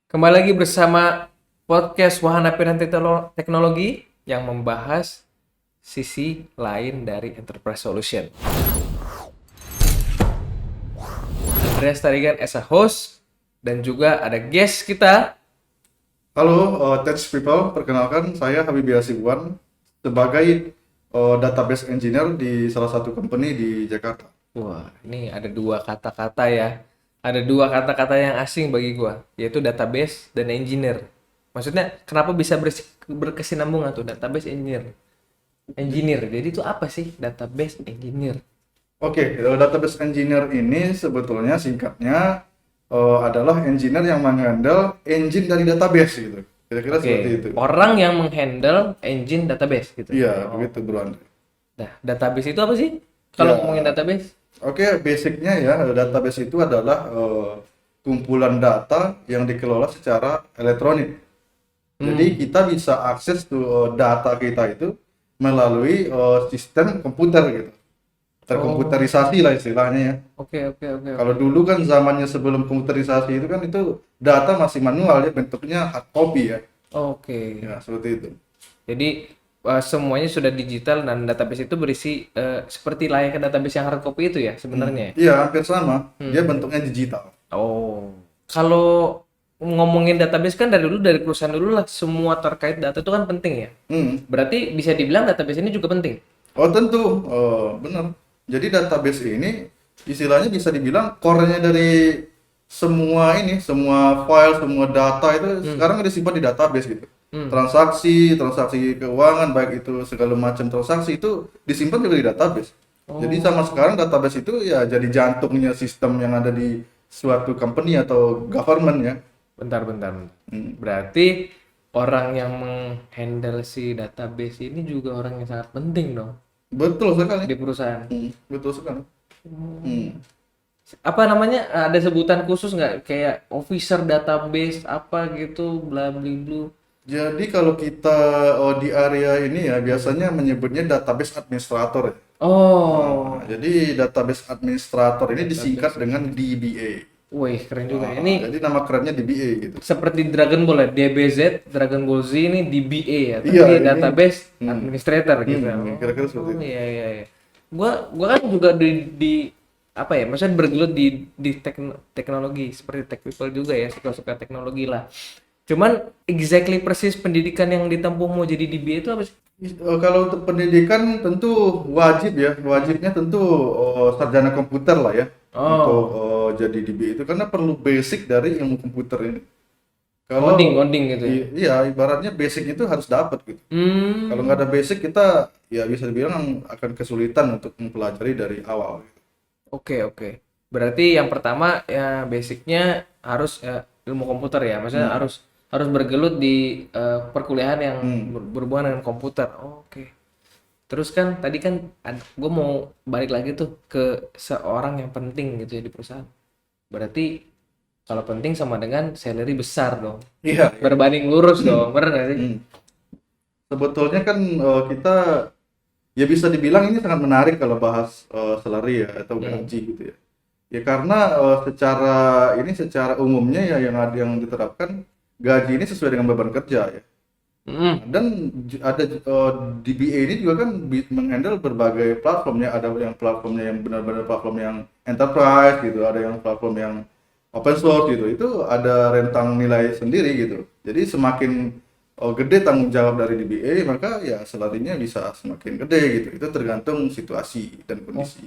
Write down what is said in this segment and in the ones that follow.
Kembali lagi bersama podcast Wahana Pilihan Teknologi yang membahas sisi lain dari Enterprise Solution. Andreas Tarigan as a host dan juga ada guest kita. Halo, Tech People. Perkenalkan, saya Habibie Hasibuan sebagai database engineer di salah satu company di Jakarta. Wah, ini ada dua kata-kata ya. Ada dua kata-kata yang asing bagi gua, yaitu database dan engineer. Maksudnya, kenapa bisa berkesinambungan tuh database engineer? Engineer. Jadi itu apa sih database engineer? Oke, database engineer ini sebetulnya singkatnya adalah engineer yang menghandle engine dari database gitu. Kira-kira seperti Oke, itu. orang yang menghandle engine database gitu. Iya, Oh. begitu Bro Andre. Nah, database itu apa sih? Kalau Ya, ngomongin database? oke, basicnya ya database itu adalah kumpulan data yang dikelola secara elektronik. Jadi kita bisa akses tuh data kita itu melalui sistem komputer gitu. Terkomputerisasi lah istilahnya ya. Oke, oke, oke. Kalau dulu kan zamannya sebelum komputerisasi itu kan itu data masih manual ya, bentuknya hard copy ya. Oke. Ya, seperti itu. Jadi semuanya sudah digital dan database itu berisi seperti layaknya database yang hard copy itu ya sebenarnya. Iya, hampir sama. Dia bentuknya digital. Oh. Kalau ngomongin database kan dari perusahaan dulu lah semua terkait data itu kan penting ya. Hmm. Berarti bisa dibilang database ini juga penting. Oh, tentu. Benar. Jadi database ini istilahnya bisa dibilang core-nya dari semua file, semua data itu sekarang disimpan di database gitu. Transaksi keuangan, baik itu segala macam transaksi itu disimpan juga di database. Jadi sama sekarang database itu ya jadi jantungnya sistem yang ada di suatu company atau government ya. Bentar. Berarti orang yang menghandle si database ini juga orang yang sangat penting dong Betul sekali. di perusahaan. Betul sekali. Hmm. Apa namanya? Ada sebutan khusus nggak? Kayak officer database apa gitu, bla bla bla. Jadi kalau kita di area ini ya biasanya menyebutnya database administrator ya. Oh, Jadi database administrator ini disingkat dengan DBA. wih keren juga. Ini Jadi nama kerennya DBA gitu. seperti Dragon Ball ya, DBZ, Dragon Ball Z ini DBA ya, Iya, tapi ini database administrator gitu. kira-kira seperti Oh itu. iya. Gua kan juga di apa ya, maksudnya bergelut di teknologi seperti tech people juga ya, suka-suka teknologi lah. Cuman exactly persis pendidikan yang ditempuh mau jadi DBA itu apa sih? Kalau untuk pendidikan tentu wajib ya, wajibnya tentu sarjana komputer lah ya untuk Oh, jadi DBA itu karena perlu basic dari ilmu komputer ini. Kalau ngoding gitu ya. iya ibaratnya basicnya itu harus dapat gitu. Hmm, Kalau nggak ada basic kita ya bisa dibilang akan kesulitan untuk mempelajari dari awal. oke. Berarti yang pertama ya basicnya harus ilmu komputer ya, maksudnya harus bergelut di perkuliahan yang berhubungan dengan komputer. Oke. Terus kan tadi kan gue mau balik lagi tuh ke seorang yang penting gitu ya di perusahaan. Berarti kalau penting sama dengan salary besar dong. Iya. Berbanding lurus dong, bener nggak sih? Hmm. Sebetulnya kan kita ya bisa dibilang ini sangat menarik kalau bahas salary ya atau gaji gitu ya. Ya karena secara umumnya ya yang diterapkan gaji ini sesuai dengan beban kerja ya. Hmm. Dan ada DBA ini juga kan menghandle berbagai platformnya. Ada yang platformnya yang benar-benar platform yang enterprise gitu, ada yang platform yang open source gitu. Itu ada rentang nilai sendiri gitu. Jadi semakin gede tanggung jawab dari DBA, maka ya salary-nya bisa semakin gede gitu. Itu tergantung situasi dan kondisi.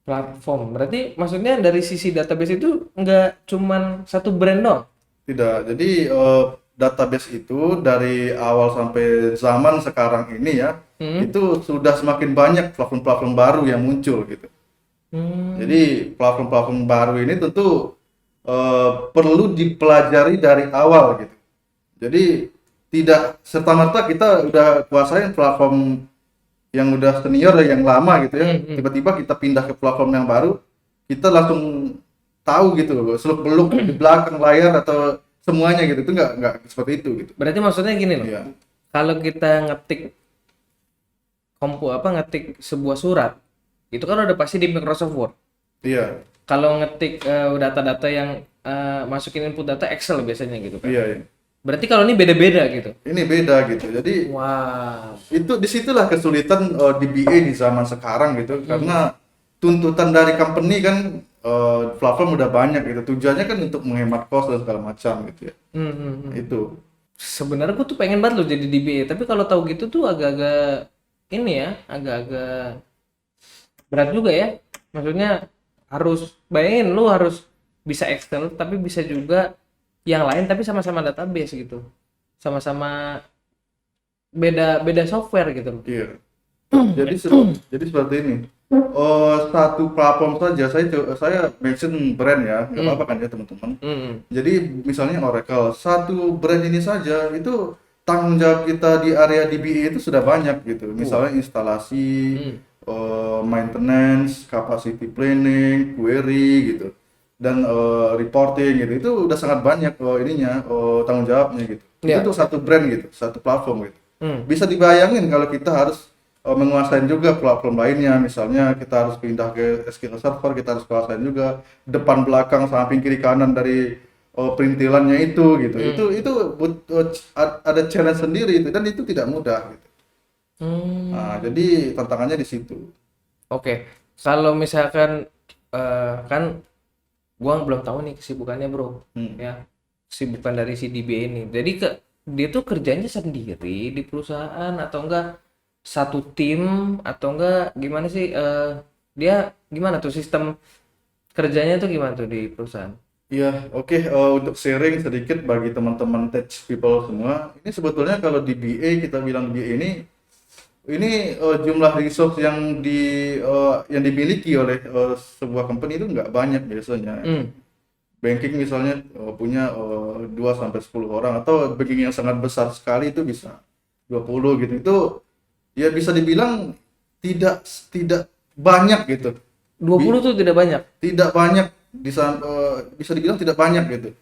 Platform. Berarti maksudnya dari sisi database itu nggak cuman satu brand dong? Tidak. Jadi database itu dari awal sampai zaman sekarang ini ya, itu sudah semakin banyak platform-platform baru yang muncul gitu. Jadi platform-platform baru ini tentu perlu dipelajari dari awal gitu. Jadi tidak serta-merta kita udah kuasain platform yang udah senior dan yang lama gitu ya. Tiba-tiba kita pindah ke platform yang baru, kita langsung tahu gitu loh, seluk-beluk di belakang layar atau semuanya gitu. Itu nggak seperti itu gitu. Berarti maksudnya gini loh. Iya. Kalau kita ngetik sebuah surat, itu kan udah pasti di Microsoft Word. Iya. Kalau ngetik data-data yang masukin input data Excel biasanya gitu kan. Iya, iya. Berarti kalau ini beda-beda gitu. Ini beda gitu. Jadi Wow. itu disitulah kesulitan DBA di zaman sekarang gitu, karena tuntutan dari company kan platform udah banyak gitu. Tujuannya kan untuk menghemat cost dan segala macam gitu ya. Itu. Sebenarnya gue tuh pengen banget loh jadi DBA, tapi kalau tahu gitu tuh agak-agak ini ya, agak-agak berat juga ya. Maksudnya harus bayangin lu harus bisa Excel tapi bisa juga yang lain tapi sama-sama database gitu. Sama-sama beda software gitu loh. Iya. Jadi seperti ini. Satu platform saja saya mention brand ya, nggak apa-apa kan ya teman-teman. Jadi misalnya Oracle, satu brand ini saja itu tanggung jawab kita di area DBA itu sudah banyak gitu. Misalnya instalasi, maintenance, capacity planning, query gitu, dan reporting gitu. Itu udah sangat banyak tanggung jawabnya gitu. Itu tuh satu brand gitu, satu platform gitu. Bisa dibayangin kalau kita harus menguasai juga platform lainnya, misalnya kita harus pindah ke SQL Server, kita harus kuasain juga depan belakang samping kiri kanan dari perintilannya itu gitu. Itu ada challenge sendiri itu, dan itu tidak mudah gitu. Nah, jadi tantangannya di situ. Oke. Kalau misalkan kan gua belum tahu nih kesibukannya bro, ya kesibukan dari si DBA ini. Jadi dia tuh kerjanya sendiri di perusahaan atau enggak satu tim atau enggak gimana sih dia gimana tuh sistem kerjanya tuh gimana tuh di perusahaan? Iya, oke. Untuk sharing sedikit bagi teman-teman tech people semua, ini sebetulnya kalau di BA kita bilang BA ini jumlah resource yang dimiliki oleh sebuah company itu nggak banyak biasanya. Banking misalnya punya 2 sampai 10 orang, atau banking yang sangat besar sekali itu bisa 20 gitu. Itu ya bisa dibilang tidak banyak gitu. 20 tuh tidak banyak. Tidak banyak bisa dibilang tidak banyak gitu.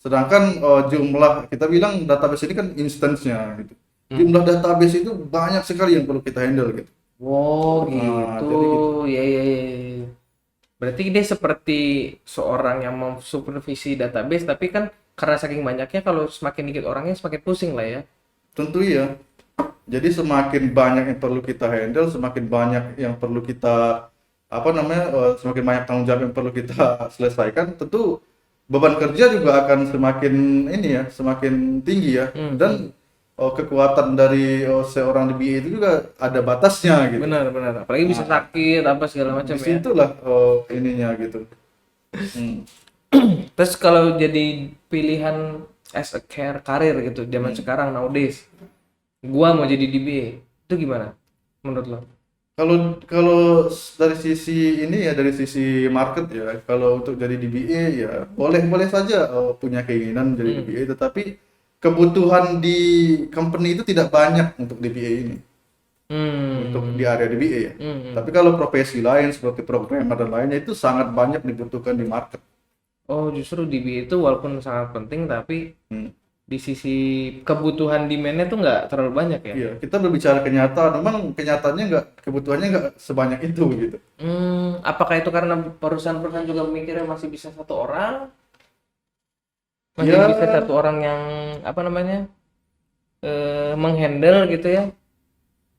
Sedangkan jumlah kita bilang database ini kan instance-nya gitu. Jumlah database itu banyak sekali yang perlu kita handle gitu. Oh Nah, gitu. jadi gitu. Ya. Berarti dia seperti seorang yang memsupervisi database, tapi kan karena saking banyaknya kalau semakin dikit orangnya semakin pusing lah ya. Tentu ya. Jadi semakin banyak yang perlu kita handle, semakin banyak yang perlu kita semakin banyak tanggung jawab yang perlu kita selesaikan, tentu beban kerja juga akan semakin tinggi ya. Dan kekuatan dari seorang DBA itu juga ada batasnya gitu. Benar. Apalagi bisa sakit apa segala macam ya. Disitulah ininya gitu. Terus kalau jadi pilihan as a career gitu zaman sekarang nowadays, gua mau jadi DBA, itu gimana menurut lo? Kalau dari sisi dari sisi market ya, kalau untuk jadi DBA ya boleh saja punya keinginan jadi DBA, tetapi kebutuhan di company itu tidak banyak untuk DBA ini. Untuk di area DBA ya. Tapi kalau profesi lain seperti programmer dan lainnya itu sangat banyak dibutuhkan di market. Oh, justru DBA itu walaupun sangat penting tapi di sisi kebutuhan demand-nya tuh nggak terlalu banyak ya? Iya, kita berbicara kenyataan, memang kenyataannya kebutuhannya nggak sebanyak itu gitu. Apakah itu karena perusahaan-perusahaan juga mikirnya masih bisa satu orang? Masih Ya, bisa satu orang yang apa namanya menghandle gitu ya?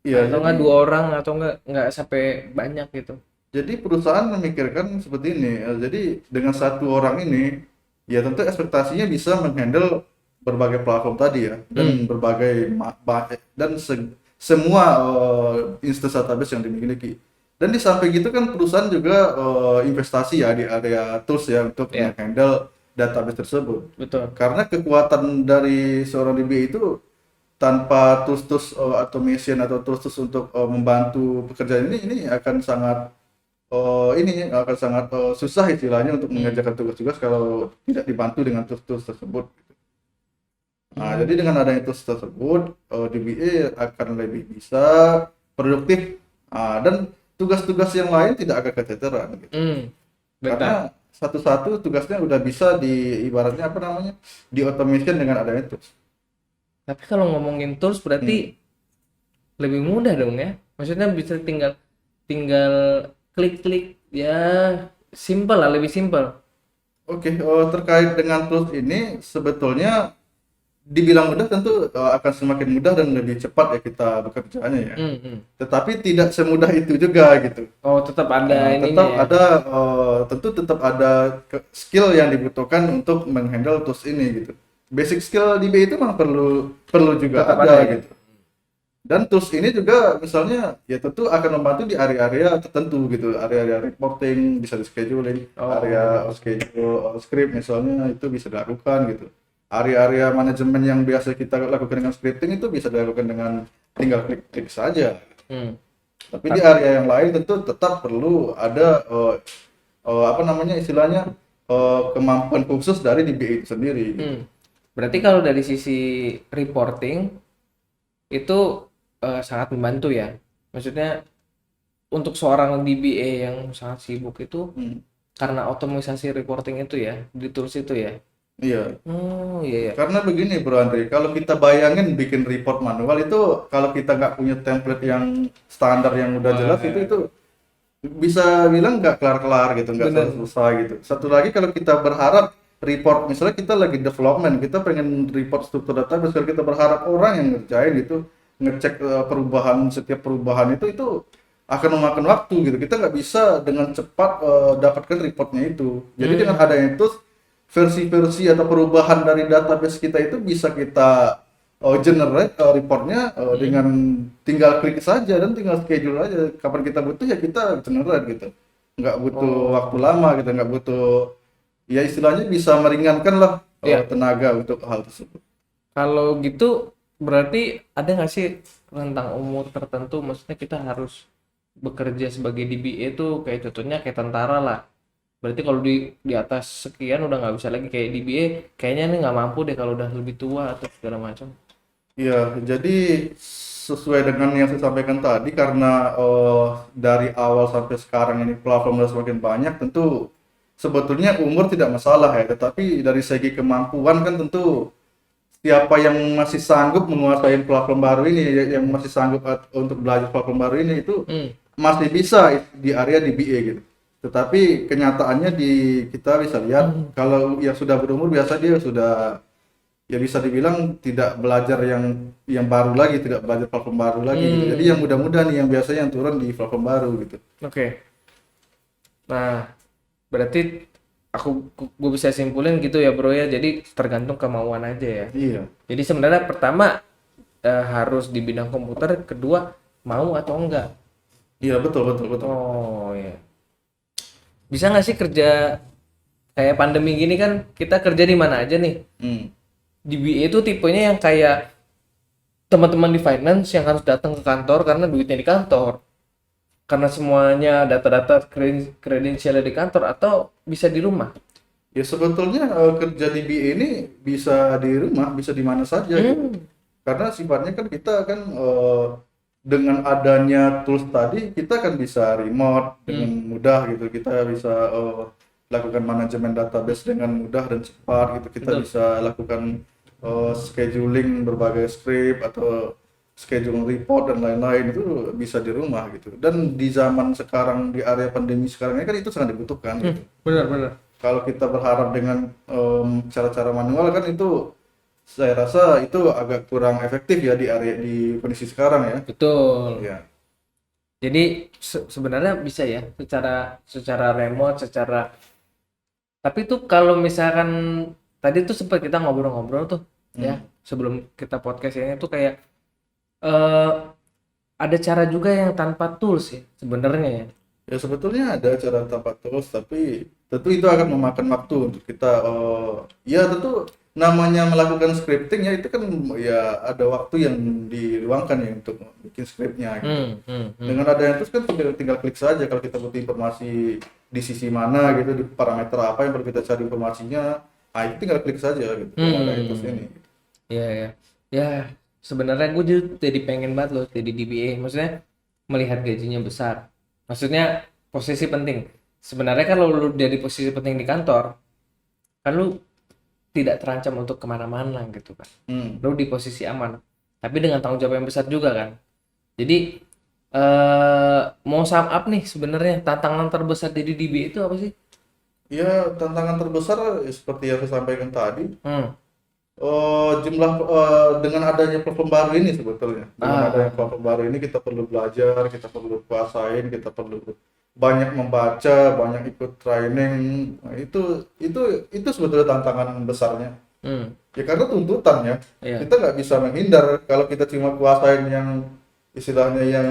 iya, Atau nggak dua orang atau nggak sampai banyak gitu? jadi perusahaan memikirkan seperti ini. Jadi dengan satu orang ini, ya tentu ekspektasinya bisa menghandle berbagai platform tadi ya, dan semua instance database yang dimiliki. Dan di samping itu kan perusahaan juga investasi ya di area tools ya untuk menghandle database tersebut. Betul. Karena kekuatan dari seorang DBA itu tanpa tools automation atau tools untuk membantu pekerjaan ini akan sangat susah istilahnya untuk mengerjakan tugas-tugas kalau tidak dibantu dengan tools tersebut. Nah, jadi dengan adanya tools tersebut, DBA akan lebih bisa produktif, dan tugas-tugas yang lain tidak akan keteteran gitu. Karena satu-satu tugasnya udah bisa ibaratnya di automation dengan adanya tools. Tapi kalau ngomongin tools berarti lebih mudah dong ya. Maksudnya bisa tinggal klik-klik ya, simple lah, lebih simple. Oke, terkait dengan tools ini sebetulnya dibilang mudah tentu akan semakin mudah dan lebih cepat ya kita bekerjanya ya. Tetapi tidak semudah itu juga gitu. Oh, tetap ada ininya Tetap ya. ada tentu tetap ada skill yang dibutuhkan untuk menghandle tools ini gitu. Basic skill di BI itu memang perlu juga Tetap ada ada ya. gitu. Dan tools ini juga misalnya ya tentu akan membantu di area-area tertentu gitu, area-area reporting bisa di scheduling, area schedule script misalnya itu bisa dilakukan gitu. Area-area manajemen yang biasa kita lakukan dengan scripting itu bisa dilakukan dengan tinggal klik-klik saja. Tapi di area yang lain tentu tetap perlu ada apa namanya istilahnya kemampuan khusus dari DBA itu sendiri. Gitu. Berarti kalau dari sisi reporting itu sangat membantu ya. Maksudnya untuk seorang DBA yang sangat sibuk itu karena otomatisasi reporting itu ya di tools itu ya. Iya. Oh iya. Karena begini Bro Andre, kalau kita bayangin bikin report manual itu kalau kita nggak punya template yang standar yang udah jelas itu bisa bilang nggak kelar-kelar gitu, nggak selesai gitu. Satu lagi kalau kita berharap report, misalnya kita lagi development, kita pengen report struktur data, misalnya kita berharap orang yang ngerjain gitu, ngecek perubahan, setiap perubahan itu akan memakan waktu gitu. Kita nggak bisa dengan cepat dapatkan reportnya itu. Jadi dengan adanya itu versi-versi atau perubahan dari database kita itu bisa kita generate reportnya dengan tinggal klik saja dan tinggal schedule aja kapan kita butuh ya kita generate gitu, nggak butuh waktu lama gitu, nggak butuh ya istilahnya bisa meringankan lah tenaga untuk hal tersebut. Kalau gitu berarti ada nggak sih rentang umur tertentu, maksudnya kita harus bekerja sebagai DBA itu kayak contohnya kayak tentara lah. Berarti kalau di atas sekian udah nggak bisa lagi kayak DBA, kayaknya nih nggak mampu deh kalau udah lebih tua atau segala macam. Iya, jadi sesuai dengan yang saya sampaikan tadi karena dari awal sampai sekarang ini platform sudah semakin banyak, tentu sebetulnya umur tidak masalah ya, tetapi dari segi kemampuan kan tentu siapa yang masih sanggup menguasai platform baru ini, yang masih sanggup untuk belajar platform baru ini itu masih bisa di area DBA gitu. Tetapi kenyataannya kita bisa lihat kalau yang sudah berumur biasa dia sudah ya bisa dibilang tidak belajar yang baru lagi, tidak belajar platform baru lagi gitu. Jadi yang muda-muda nih yang biasanya yang turun di platform baru gitu. Oke. Nah, berarti gue bisa simpulin gitu ya bro ya, jadi tergantung kemauan aja ya. Iya. Jadi sebenarnya pertama harus di bidang komputer, kedua mau atau enggak. Iya betul. Oh ya. Bisa nggak sih kerja kayak pandemi gini kan kita kerja di mana aja nih. Di BA itu tipenya yang kayak teman-teman di finance yang harus datang ke kantor karena duitnya di kantor. Karena semuanya data-data kredensialnya di kantor, atau bisa di rumah. Ya sebetulnya kerja di BA ini bisa di rumah, bisa di mana saja gitu. Karena sifatnya kan kita kan dengan adanya tools tadi kita kan bisa remote dengan mudah gitu. Kita bisa lakukan manajemen database dengan mudah dan cepat gitu. Kita bisa lakukan scheduling berbagai script atau schedule report dan lain-lain itu bisa di rumah gitu. Dan di zaman sekarang, di area pandemi sekarang ini kan itu sangat dibutuhkan gitu. Benar. Kalau kita berharap dengan cara-cara manual kan itu saya rasa itu agak kurang efektif ya di kondisi sekarang ya. Betul. Ya. Jadi sebenarnya bisa ya secara remote, tapi tuh kalau misalkan tadi tuh sempat kita ngobrol-ngobrol tuh ya sebelum kita podcast ini tuh kayak ada cara juga yang tanpa tools ya sebenarnya ya. Ya sebetulnya ada cara tanpa tools, tapi tentu itu akan memakan waktu untuk kita. Ya tentu namanya melakukan scripting ya itu kan ya ada waktu yang diluangkan ya untuk bikin scriptnya gitu. Dengan adanya tools kan tinggal klik saja kalau kita butuh informasi di sisi mana gitu, di parameter apa yang perlu kita cari informasinya, itu tinggal klik saja gitu. Ada tools ini. Iya. Ya sebenarnya gue jadi pengen banget loh jadi DBA, maksudnya melihat gajinya besar. Maksudnya posisi penting. Sebenarnya kalau lu dari posisi penting di kantor, kan lu tidak terancam untuk kemana-mana gitu kan. Lu di posisi aman. Tapi dengan tanggung jawab yang besar juga kan. Jadi mau sum up nih sebenarnya tantangan terbesar jadi DBA itu apa sih? Ya, tantangan terbesar seperti yang saya sampaikan tadi, Hmm. jumlah dengan adanya platform baru ini sebetulnya. Dengan adanya Ah. platform baru ini kita perlu belajar, kita perlu kuasain, kita perlu banyak membaca, banyak ikut training. Nah, itu sebetulnya tantangan besarnya. Hmm. Ya karena tuntutan ya. Iya. Kita nggak bisa menghindar kalau kita cuma kuasain yang istilahnya yang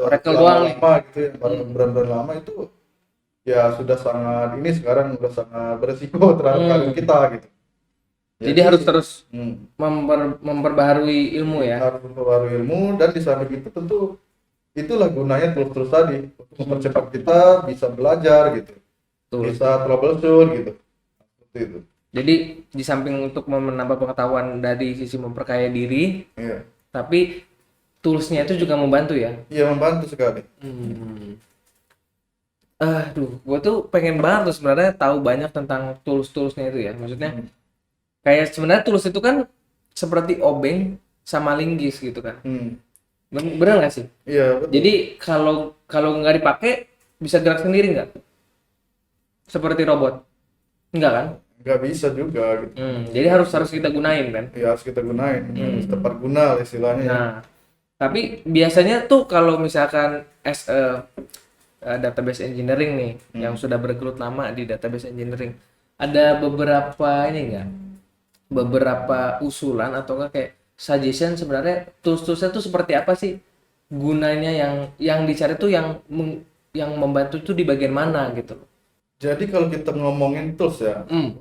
Oracle doang nih. lama-lama gitu, yang brand-brand lama itu ya sudah sangat ini sekarang sudah sangat beresiko terhadap karir Hmm. kita gitu. Jadi Jadi harus terus hmm, memperbaharui ilmu ya. harus memperbarui ilmu dan di samping itu tentu itulah gunanya tools-tools tadi untuk mempercepat kita bisa belajar gitu, Betul. bisa troubleshoot gitu. Seperti itu. Jadi di samping untuk menambah pengetahuan dari sisi memperkaya diri, Iya. tapi toolsnya itu juga membantu ya. Iya membantu sekali. Hmm. Aduh, gue tuh pengen banget tuh sebenarnya tahu banyak tentang tools-toolsnya itu ya. Maksudnya kayak sebenarnya tools itu kan seperti obeng sama linggis gitu kan. Hmm. Bener nggak sih? Iya betul. Jadi kalau kalau nggak dipakai bisa gerak sendiri nggak? Seperti robot? Nggak kan? Nggak bisa juga gitu. Jadi harus harus kita gunain kan? Ya harus kita gunain, harus tepat guna lah istilahnya ya. Nah, tapi biasanya tuh kalau misalkan as a database engineering nih, yang sudah bergelut lama di database engineering, ada beberapa ini enggak? Beberapa usulan atau enggak kayak suggestion sebenarnya tools-toolsnya tuh seperti apa sih? Gunanya yang dicari tuh yang membantu tuh di bagian mana gitu. Jadi kalau kita ngomongin tools ya, Hmm.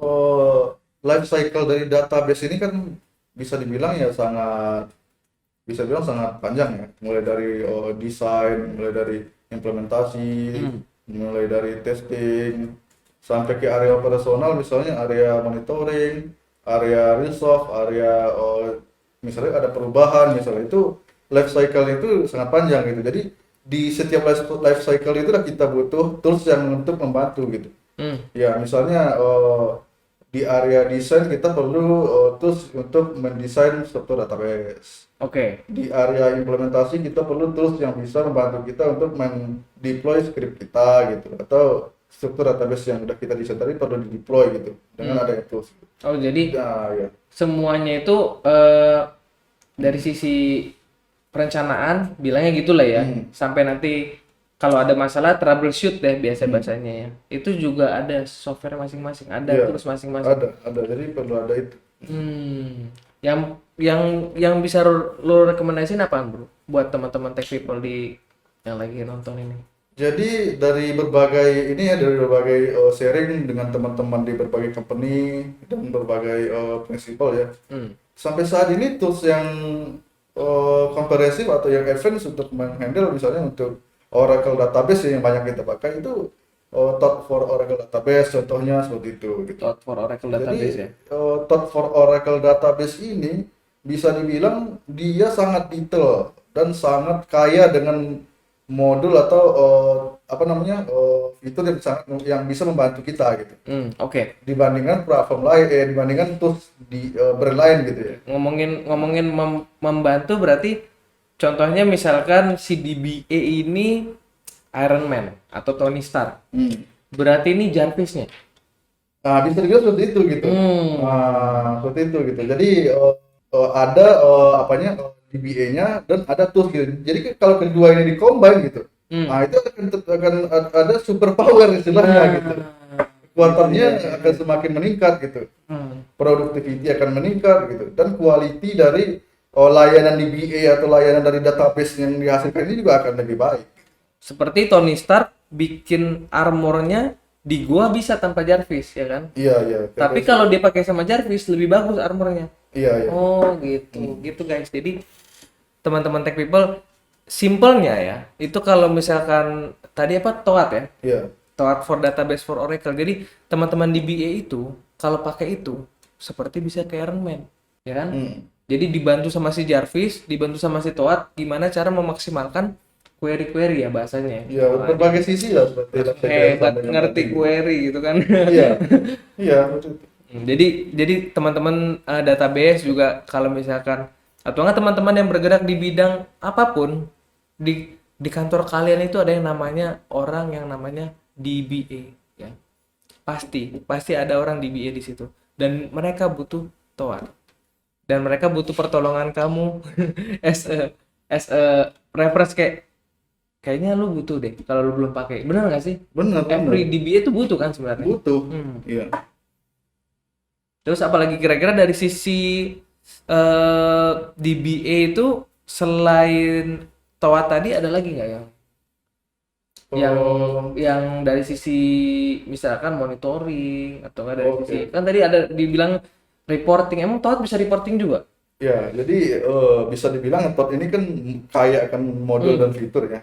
life cycle dari database ini kan bisa dibilang ya bisa bilang sangat panjang ya. Mulai dari desain, mulai dari implementasi, mulai dari testing, sampai ke area operasional misalnya area monitoring, area resolve, area misalnya ada perubahan misalnya itu life cycle itu sangat panjang gitu. Jadi di setiap life cycle itu kita butuh tools yang untuk membantu gitu. Ya misalnya di area desain kita perlu tools untuk mendesain struktur database. Oke. Di area implementasi kita perlu tools yang bisa membantu kita untuk mendeploy script kita gitu atau struktur database yang udah kita desain tadi perlu di deploy gitu dengan adanya tools. Oh, jadi Nah, ya. semuanya itu dari sisi perencanaan bilangnya gitulah ya. Sampai nanti kalau ada masalah troubleshoot deh biasa bahasanya ya. Itu juga ada software masing-masing, ada Iya, tools masing-masing. ada. Jadi perlu ada itu. Yang bisa lo rekomendasiin apaan, Bro? Buat teman-teman tech people yang lagi nonton ini. Jadi dari berbagai ini ya dari berbagai sharing dengan teman-teman di berbagai company dan berbagai prinsipal ya. Sampai saat ini tools yang komprehensif atau yang advance untuk menghandle misalnya untuk Oracle database yang banyak kita pakai itu Toad for Oracle database contohnya seperti itu gitu. Toad for Oracle database ya. Toad for Oracle database ini bisa dibilang dia sangat detail dan sangat kaya dengan modul atau apa namanya fitur yang bisa membantu kita gitu. Oke. Dibandingkan platform lain, dibandingkan tools di brand lain gitu ya. Ngomongin membantu berarti contohnya misalkan si DBA ini Iron Man atau Tony Stark. Berarti ini Jarvisnya. Nah, bisa dibilang seperti itu gitu. Nah, seperti itu gitu. Jadi ada apanya DBA-nya dan ada tools gitu. Jadi kalau kedua ini di-combine gitu. Nah, itu akan ada super power istilahnya gitu. Kuartalnya akan semakin meningkat gitu. Productivity akan meningkat gitu dan quality dari layanan DBA atau layanan dari database yang dihasilkan ini juga akan lebih baik. Seperti Tony Stark bikin armornya di gua bisa tanpa Jarvis ya kan? Iya. Tapi kalau dia pakai sama Jarvis lebih bagus armornya. Iya. Oh gitu, gitu guys. Jadi teman-teman tech people, simpelnya ya, itu kalau misalkan tadi apa Toad ya? Iya. Toad for database for Oracle. Jadi teman-teman DBA itu kalau pakai itu seperti bisa ke Iron Man, ya kan? Jadi dibantu sama si Jarvis, dibantu sama si Toad, gimana cara memaksimalkan query-query ya bahasanya. Iya, berbagai sisi lah seperti Hebat ngerti query gitu kan. Iya. Iya, betul. Jadi teman-teman database juga kalau misalkan atau enggak teman-teman yang bergerak di bidang apapun di kantor kalian itu ada yang namanya DBA ya. pasti ada orang DBA di situ, dan mereka butuh toa, dan mereka butuh pertolongan kamu as a reference, kayaknya lu butuh deh kalau lu belum pakai. Benar nggak sih? Benar. Every DBA itu butuh kan sebenarnya. Butuh. Iya. Terus apalagi kira-kira dari sisi DBA itu selain toa tadi ada lagi nggak yang dari sisi misalkan monitoring atau nggak dari sisi, kan tadi ada dibilang reporting, emang toa bisa reporting juga? Ya, jadi bisa dibilang Toad ini kan kaya akan modul dan fitur ya.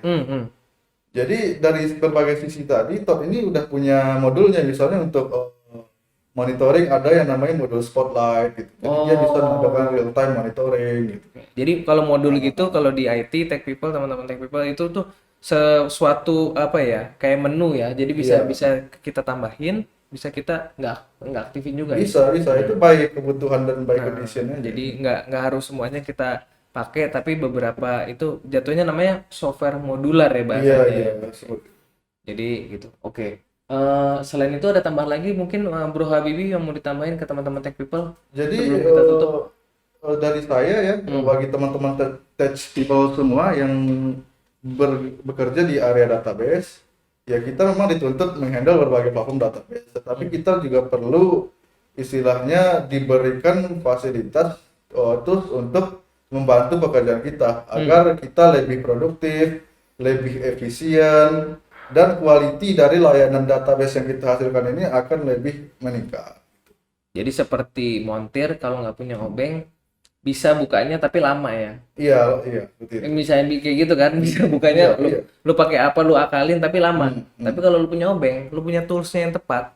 Jadi dari berbagai sisi tadi, Toad ini udah punya modulnya, misalnya untuk monitoring ada yang namanya modul Spotlight gitu. Jadi dia bisa melakukan real time monitoring gitu. Jadi kalau modul gitu, kalau di IT Tech People, teman-teman Tech People itu tuh sesuatu apa ya, kayak menu ya. Jadi bisa kita tambahin, bisa kita nggak aktifin juga. Bisa itu by kebutuhan dan by conditionnya. Jadi nggak harus semuanya kita pakai, tapi beberapa itu jatuhnya namanya software modular ya bahasanya. Iya. Jadi gitu. Oke. Selain itu ada tambahan lagi mungkin Bro Habibie yang mau ditambahin ke teman-teman Tech People? Jadi sebelum kita tutup. Dari saya ya, bagi teman-teman Tech People semua yang bekerja di area database, ya kita memang dituntut menghandle berbagai platform database, tetapi kita juga perlu istilahnya diberikan fasilitas tools untuk membantu pekerjaan kita agar kita lebih produktif, lebih efisien, dan quality dari layanan database yang kita hasilkan ini akan lebih meningkat. Jadi seperti montir, kalau nggak punya obeng bisa bukanya tapi lama ya. Iya betul. Misalnya kayak gitu kan, bisa bukanya lu pakai apa, lu akalin tapi lama. Tapi kalau lu punya obeng, lu punya toolsnya yang tepat,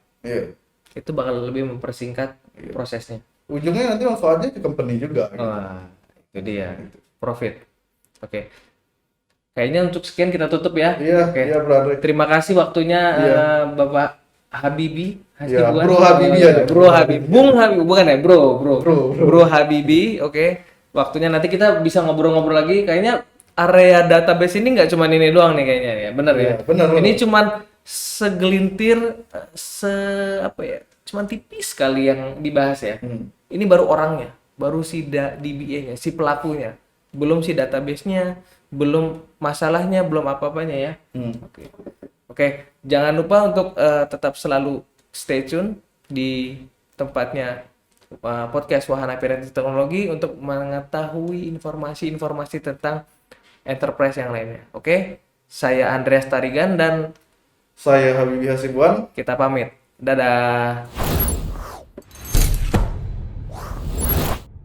itu bakal lebih mempersingkat prosesnya. Ujungnya nanti manfaatnya ke company juga. Wah, itu dia, profit. Oke. Kayaknya untuk sekian kita tutup ya. Iya, brother. Terima kasih waktunya Bapak Habibie. Bro Habibie ya. Bro Habibie. Bung Habibie, bukan ya, Bro Habibie. Oke. Waktunya nanti kita bisa ngobrol-ngobrol lagi. Kayaknya area database ini nggak cuma ini doang nih kayaknya ya. Bener ya? Bener. Ini cuman segelintir, cuman tipis sekali yang dibahas ya. Ini baru orangnya, baru si DBA-nya, si pelakunya. Belum si database-nya, belum masalahnya, belum apa-apanya ya. Oke, jangan lupa untuk tetap selalu stay tune di tempatnya podcast Wahana Parenting Teknologi untuk mengetahui informasi-informasi tentang enterprise yang lainnya. Oke, saya Andreas Tarigan dan saya Habibie Hasibuan. Kita pamit. Dadah.